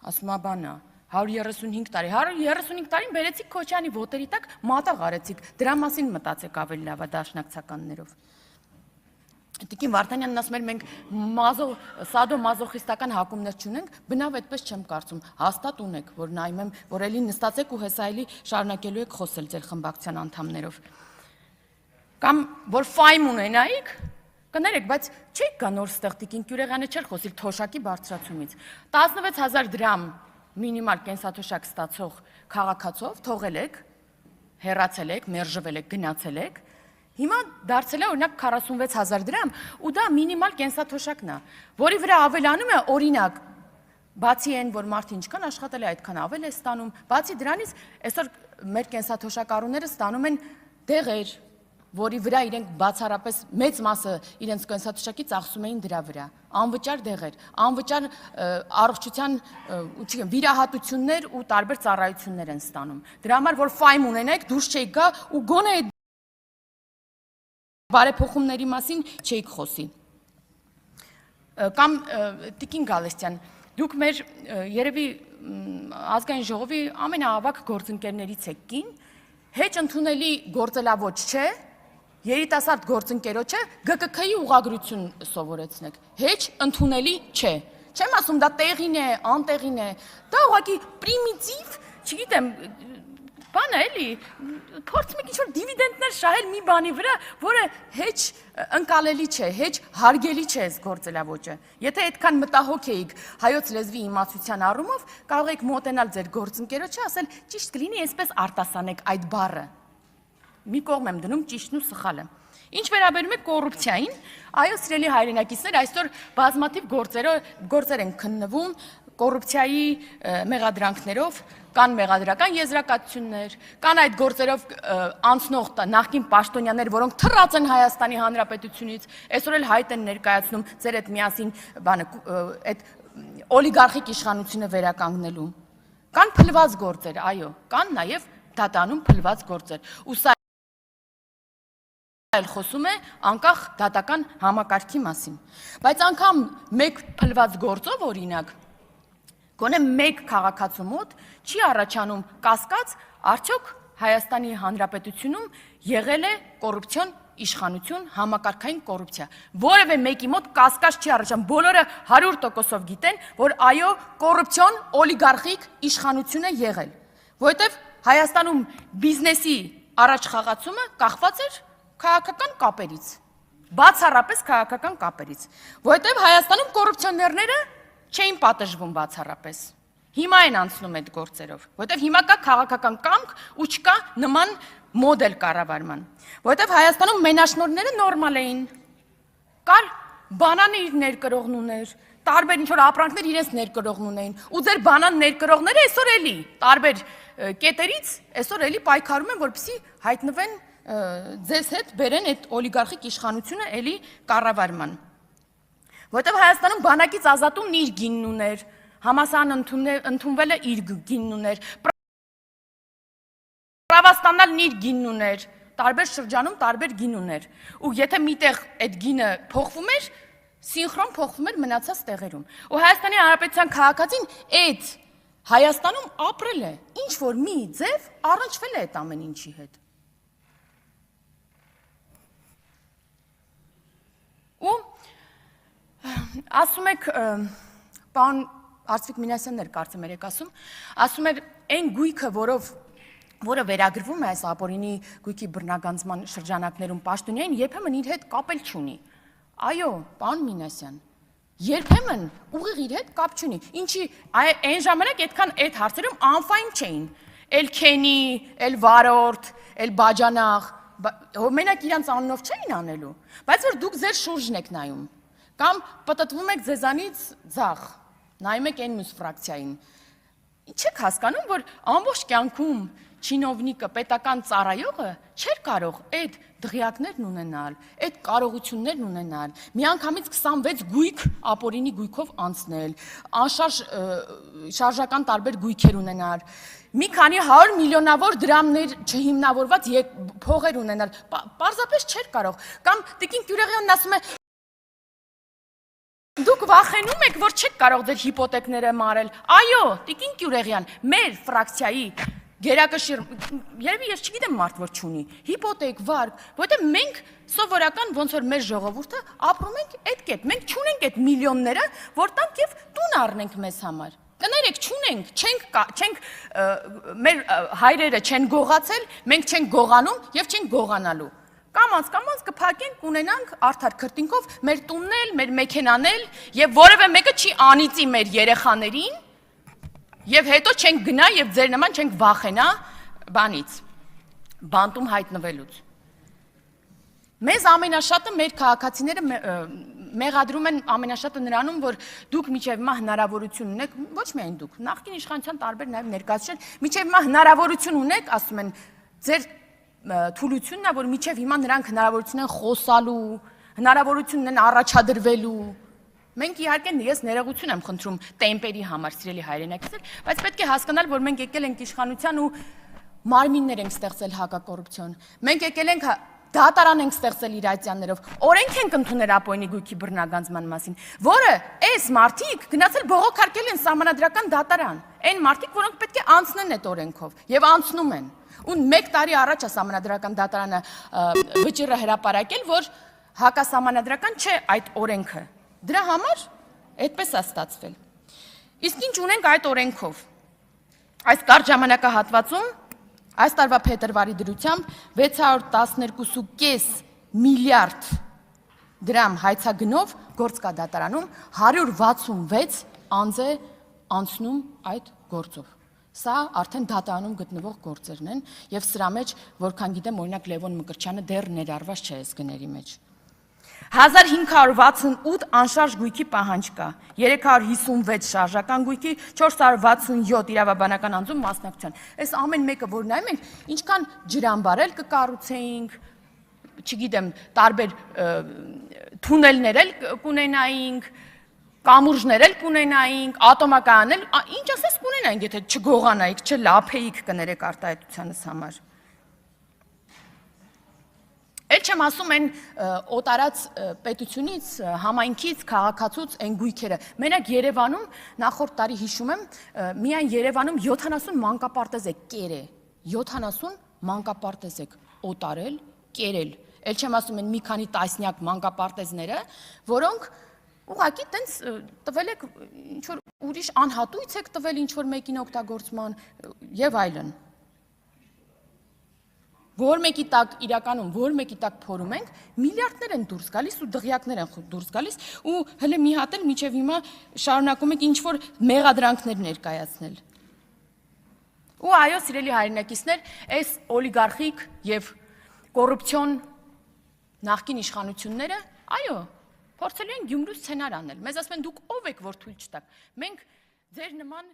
ասում է բանա 135 տարի, 135 տարին բերեցիք Քոչյանի ոտերի տակ մատաղ արեցիք, դրա մասին մտածեք ավելի լավ դաշնակցականներով։ Տիկին Վարդանյանն ասում էր մենք սադո-մազոխիստական հակումներ չունենք, բնավ այդպես չեմ կարծում, հաստատ ունեք, որ նայում եմ, որ էլի նստացեք ու հեսա էլի շարունակելու եք խոսել ձեր խմբակցության անդամներով։ Կամ որ ֆայմ ունենայիք, կներեք, բայց չեք գա նոր ստեղ Տիկին Կյուրեղյանը չէր խոսիլ թոշակի բարձրացումից։ 16000 դրամ մինիմալ կենսաթոշակ ստացող քաղաքացով թողել եք, հեռացել եք, մերժվել եք, գնացել եք, հիմա դարձել է օրինակ 46000 դրամ ու դա մինիմալ կենսաթոշակն է, որի վրա ավելանում է օրինակ, բացի այն, որ մարդը ինչքան աշխատել է, այդքան ավել է ստանում, բացի դրանից այսօր մեր կենսաթոշակառուները ստանում են դեղեր, որի վրա իրենք բացառապես մեծ մասը իրենց կենսաթոշակից ծախսում էին դրա վրա, անվճար դեղեր, անվճար առողջության վիրահատություններ ու տարբեր ծառայություններ են ստանում։ Դրա համար որ ֆայմ ունենեք, դուրս չեք գա ու գոնե այդ բարեփոխումների մասին չեք խոսի։ Կամ Տիկին Գալստյան, դուք մեր երևի ազգային ժողովի ամենաավագ գործընկերներից եք կին, հեչ ընդունելի գործելավոճ չէ, երիտասարդ գործընկերոջը ԳԿՔ-ի ուղղագրություն սովորեցնեք, հեչ ընդունելի չէ, չեմ ասում դա տեղին է, անտեղին է, դա ուղղակի պրիմիտիվ, չգիտեմ, բան է էլի, փորձում եք ինչ-որ դիվիդենտներ շահել մի բանի վրա, որը հեչ ընկալելի չէ, հեչ հարգելի չէ այս գործելավոճը։ Եթե այդքան մտահոգ էիք հայոց լեզվի իմացության առումով, կարող եք մոտենալ ձեր գործընկերոջը, ասել ճիշտ կլինի այսպես արտասանեք այդ բառը։ Մի կողմ եմ դնում ճիշտն ու սխալը։ Ինչ վերաբերում է կոռուպցիային, այո, սիրելի հայրենակիցներ, այսօր բազմաթիվ գործեր են քննվում կոռուպցիայի մեղադրանքներով, կան մեղադրական եզրակացություններ, կան այդ գործերով անցնող նախկին պաշտոնյաներ, որոնք թռած են Հայաստանի Հանրապետությունից, այսօր էլ հայտ են ներկայացնում ձեր այդ միասին այդ օլիգարխիկ իշխանությունը վերականգնելու։ Կան փլված գործեր, այո, կան նաև դատանում փլված գործեր։ Ու սա էլ խոսում է անկախ դատական համակարգի մասին։ Բայց անգամ մեկ փլված գործով օրինակ գոնե մեկ քաղաքացու մոտ չի առաջանում կասկած, արդյոք Հայաստանի Հանրապետությունում եղել է կոռուպցիոն իշխանություն, համակարգային կոռուպցիա։ Որևէ մեկի մոտ կասկած չի առաջանում, բոլորը 100%-ով գիտեն, որ այո, կոռուպցիոն օլիգարխիկ իշխանություն է եղել, որովհետև Հայաստանում բիզնեսի առաջ խաղացումը կախված էր քաղաքական կապերից, բացառապես քաղաքական կապերից, որովհետև Հայաստանում կոռուպցիոներները չէին պատժվում բացառապես։ Հիմա են անցնում այդ գործերով, որովհետև հիմա կա քաղաքական կամք ու չկա նման մոդել կառավարման, որովհետև Հայաստանում մենաշնորհները նորմալ էին, կար բանանը իր ներկրողն ուներ, տարբեր ինչ-որ ապրանքներ իրենց ներկրողն ունեին, ու ձեր բանան ներկրողները այսօր էլի տարբեր կետերից այսօր էլի պայքարում են, որպեսզի հայտնվեն ձեզ հետ բերեն այդ օլիգարխիկ իշխանությունը էլի կառավարման։ Որովհետև Հայաստանում բանակից ազատումն իր գինն ուներ, համասարան ընդունվելը իր գինն ուներ, պրավաստանալն իր գինն ուներ, տարբեր շրջանում տարբեր գին ուներ։ Ու եթե միտեղ այդ գինը փոխվում էր, սինխրոն փոխվում էր մնացած տեղերում։ Ու Հայաստանի Հանրապետության քաղաքացին այդ Հայաստանում ապրել է, ինչ որ մի ձև առնչվել է այդ ամեն ինչի հետ։ Ու ասում եք, պարոն Արծվիկ Մինասյանն էր կարծեմ երեք ասում էր այն գույքը, որը վերագրվում է այս ապօրինի գույքի բռնագանձման շրջանակներում պաշտոնյային, երբեմն իր հետ կապ էլ չունի։ Այո, պարոն Մինասյան, երբեմն ուղիղ իր հետ կապ չունի։ Ինչի այն ժամանակ այդքան այդ հարցերում անֆայն չէին։ Էլ քենի, էլ վարորդ, էլ բաջանաղ, մենակ իրանց անունով չէին անելու, բայց որ դուք ձեր շուրջն եք նայում, կամ պտտվում եք ձեզանից ձախ, նայում եք այն մյուս ֆրակցիային, չեք հասկանում, որ ամբողջ կյանքում չինովնիկը, պետական ծառայողը չէր կարող այդ դղյակներն ունենալ, այդ կարողություններն ունենալ, միանգամից 26 գույք ապօրինի գույքով անցնել, անշարժ շարժական տարբեր գույքեր ունենալ, մի քանի 100 միլիոնավոր դրամներ չհիմնավորված փողեր ունենալ, պարզապես չէր կարող, կամ Տիկին Կյուրեղյանն ասում է Դուք վախենում եք, որ չեք կարող ձեր հիպոթեքները մարել։ Այո, Տիկին Գյուրեղյան, մեր ֆրակցիայի գերակշիռ, երևի ես չգիտեմ մարդ որ չունի, հիպոթեք, վարկ, որտեղ մենք սովորական ոնց որ մեր ժողովուրդը ապրում ենք այդ կերպ, մենք չունենք այդ միլիոնները, որ տանք եւ տուն առնենք մեզ համար։ Կներեք, չունենք, չենք մեր հայրերը չեն գողացել, մենք չենք գողանում եւ չենք գողանալու։ Կամած կփակենք, ունենանք արդար քրտինքով մեր տունն էլ, մեր մեքենան էլ եւ որևէ մեկը չի անիծի մեր երեխաներին։ Եվ հետո չենք գնա եւ ձեր նման չենք վախենա բանից, բանտում հայտնվելուց։ Մեզ ամենաշատը մեր քաղաքացիները մեղադրում են ամենաշատը նրանում, որ դուք միջև հիմա հնարավորություն ունեք, ոչ միայն դուք, նախկին իշխանության տարբեր նաեւ ներկայացուցիչ, միջև հիմա հնարավորություն ունեք, ասում են, ձեր թուլությունն է, որ միջև հիմա նրանք հնարավորություն են խոսալու, հնարավորություն են առաջադրվելու։ Մենք իհարկե ես ներողություն եմ խնդրում տեմպերի համար, սիրելի հայրենակիցներ, բայց պետք է հասկանալ, որ մենք եկել ենք իշխանության ու մարմիններ ենք ստեղծել հակակոռուպցիոն։ Մենք եկել ենք դատարան ենք ստեղծել իրացիաներով, օրենք ենք ընդունել ապօրինի գույքի բռնագանձման մասին, որը այս մարդիկ գնացել բողոքարկել են սահմանադրական դատարան, այն մարդիկ, որոնք պետք է անցնեն այդ օրենքով եւ անցնում են։ Ու 1 տարի առաջ է սահմանադրական դատարանը վճիռը հրապարակել, որ հակասահմանադրական չէ այդ օրենքը։ Դրա համար այդպես է ստացվել։ Իսկ ինչ ունենք այդ օրենքով։ Այս կարճ ժամանակահատվածում այս տարվա փետրվարի դրությամբ 612.5 միլիարդ դրամ հայցագնով գործ կա դատարանում, 166 անձ է անցնում այդ գործով։ Սա արդեն դատարանում գտնվող գործերն են եւ սրա մեջ, որքան գիտեմ, օրինակ Լևոն Մկրտչյանը դեռ ներառված չէ այս գների մեջ։ 1568 անշարժ գույքի պահանջ կա, 356 շարժական գույքի, 467 իրավաբանական անձում մասնակցության։ Այս ամեն մեկը, որ նայում ենք, ինչքան ջրամբար էլ կկառուցեինք, չգիտեմ, տարբեր թունելներ էլ կունենայինք, կամուրջներ էլ կունենայինք, ատոմակայաններ, ինչ ասես կունենայինք, եթե չգողանայիք, չլափեիք կներեք արտահայտությանս համար։ Էլ չեմ ասում են օտարած պետությունից, համայնքից, քաղաքացուց են գույքերը։ Մենակ Երևանում, նախորդ տարի հիշում եմ, միայն Երևանում 70 մանկապարտեզ է կեր է, 70 մանկապարտեզ է օտարել, կերել։ Էլ չեմ ասում են մի քանի տասնյակ մանկապարտեզները, որոնք ուղղակի տենց տվել եք ինչ-որ ուրիշ անհատույց եք տվել ինչ-որ մեկին օգտագործման եւ այլն։ Որ մեկի տակ իրականում, որ մեկի տակ փորում ենք, միլիարդներ են դուրս գալիս ու դղյակներ են դուրս գալիս ու հələ մի հատ էլ մինչև հիմա շարունակում եք ինչ-որ մեղադրանքներ ներկայացնել։ Ու այո, սիրելի հայրենակիցներ, այս օլիգարխիկ եւ կոռուպցիոն նախկին իշխանությունները, այո, փորձելու են Գյումրու սցենար անել։ Մեզ ասում են դուք ով եք, որ թույլ չտաք։ Մենք ձեր նման